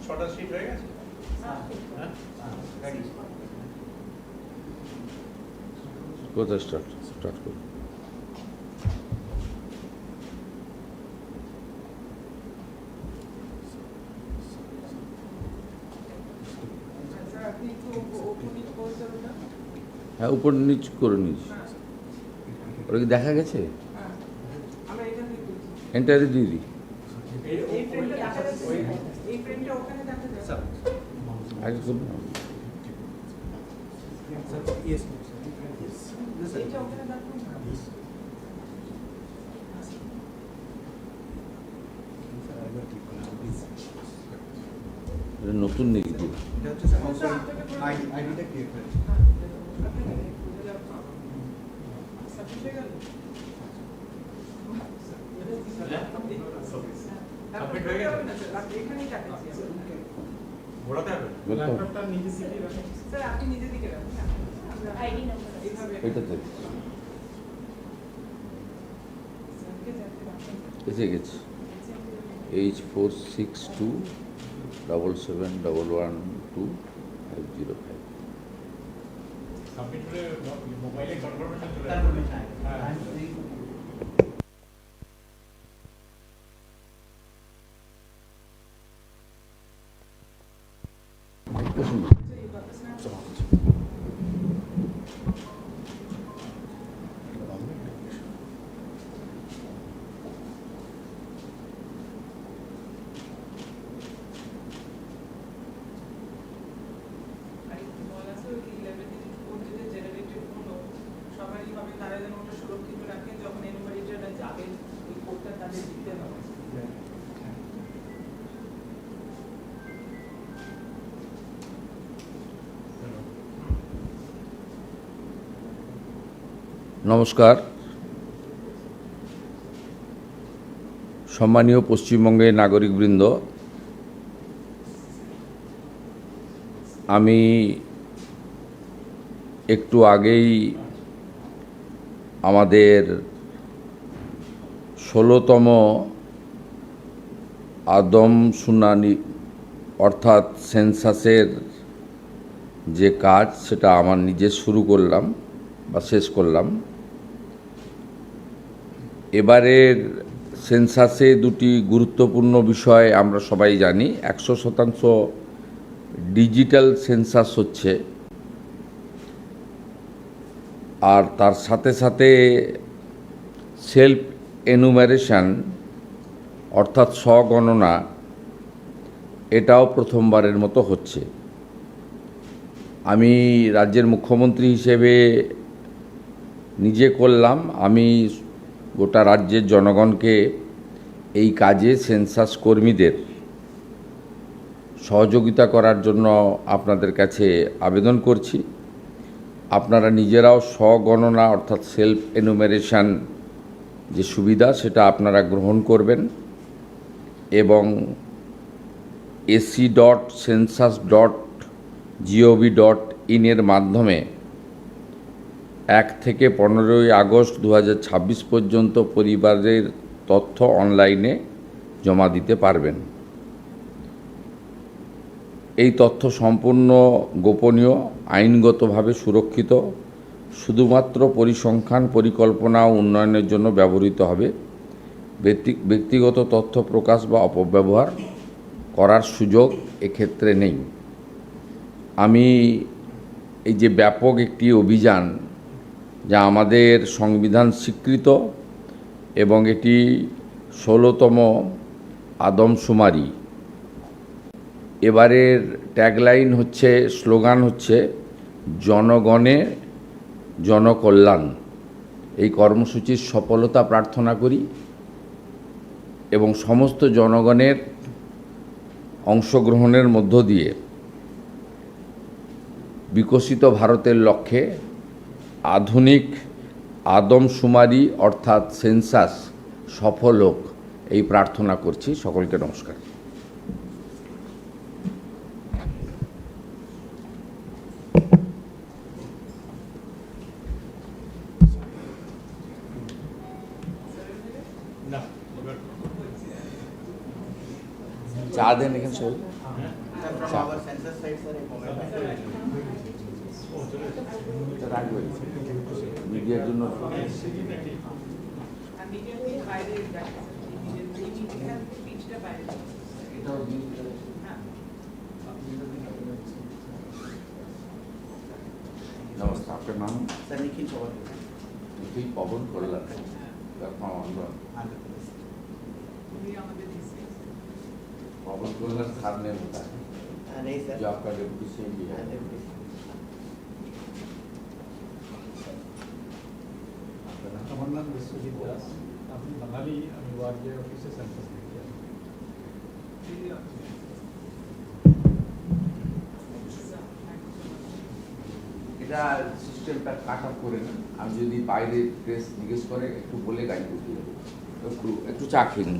ছটা সিট হয়ে গেছে। কোথায় স্টার্ট করুন। হ্যাঁ, উপর নিচ করে নিচ্ছি। ওটা কি দেখা গেছে? এন্টারে দিয়ে দিই। আগে করুন না। নতুন নাকি? এটাতে এসে গেছে। H4627711250 সাবমিট করে মোবাইলে কনফার্মেশন চলে আসবে। নমস্কার। সম্মানীয় পশ্চিমবঙ্গের নাগরিকবৃন্দ, আমি একটু আগেই আমাদের 16তম আদমশুমারি অর্থাৎ সেন্সাসের যে কাজ সেটা আমার নিজে শুরু করলাম বা শেষ করলাম। এবারের সেন্সাসে দুটি গুরুত্বপূর্ণ বিষয় আমরা সবাই জানি। 100% ডিজিটাল সেন্সাস হচ্ছে, আর তার সাথে সাথে সেলফ এনুমারেশন অর্থাৎ স্বগণনা, এটাও প্রথমবারের মতো হচ্ছে। আমি রাজ্যের মুখ্যমন্ত্রী হিসেবে নিজে করলাম। আমি গোটা রাজ্যের জনগণকে এই কাজে সেন্সাস কর্মীদের সহযোগিতা করার জন্য আপনাদের কাছে আবেদন করছি। আপনারা নিজেরাও স্বগণনা অর্থাৎ সেলফ এনুমারেশন যে সুবিধা সেটা আপনারা গ্রহণ করবেন এবং ac.census.gov.in এর মাধ্যমে 1 থেকে 15 আগস্ট 2026 পর্যন্ত পরিবারের তথ্য অনলাইনে জমা দিতে পারবেন। এই তথ্য সম্পূর্ণ গোপনীয়, আইনগতভাবে সুরক্ষিত, শুধুমাত্র পরিসংখ্যান, পরিকল্পনা ও উন্নয়নের জন্য ব্যবহৃত হবে। ব্যক্তিগত তথ্য প্রকাশ বা অপব্যবহার করার সুযোগ এক্ষেত্রে নেই। আমি এই যে ব্যাপক একটি অভিযান, যা আমাদের সংবিধান স্বীকৃত এবং এটি 16তম আদমশুমারি, এবারের ট্যাগলাইন হচ্ছে, স্লোগান হচ্ছে জনগণে জনকল্যাণ। এই কর্মসূচির সফলতা প্রার্থনা করি এবং সমস্ত জনগণের অংশগ্রহণের মধ্য দিয়ে বিকশিত ভারতের লক্ষ্যে আধুনিক আদমশুমারি অর্থাৎ সেন্সাস সফল হোক, এই প্রার্থনা করছি। সকলকে নমস্কার। চা দেন এখানে সবাই। আচ্ছা our sensor side, sir, a mobile bank. ও চলে এসেছে। এটা রাখবেন মিডিয়ার জন্য Immediately বাইরে যাচ্ছে immediately এখান থেকে পিচটা বাইরে এটাও দিন হ্যাঁ নমস্কার আপনার নাম Sir, Nikhil Pawar, তুই পবন করলাম আমরা Andhra Pradesh. উনি আমাদের দিচ্ছে पवन कल्याण खान ने बताया नहीं sir. जो आपका डिप्टी सीएम भी है Deputy. आपका नाम? আমার নাম বিশ্বজিৎ দাস আমি বাঙালি আমি ওয়ার্ডে অফিসে সেন্টার এটা সিস্টেমটা কাট আপ করে না আমি যদি বাইরে প্রেস জিজ্ঞেস করে একটু বলে গাইড করতে হবে একটু চা খেয়ে নিন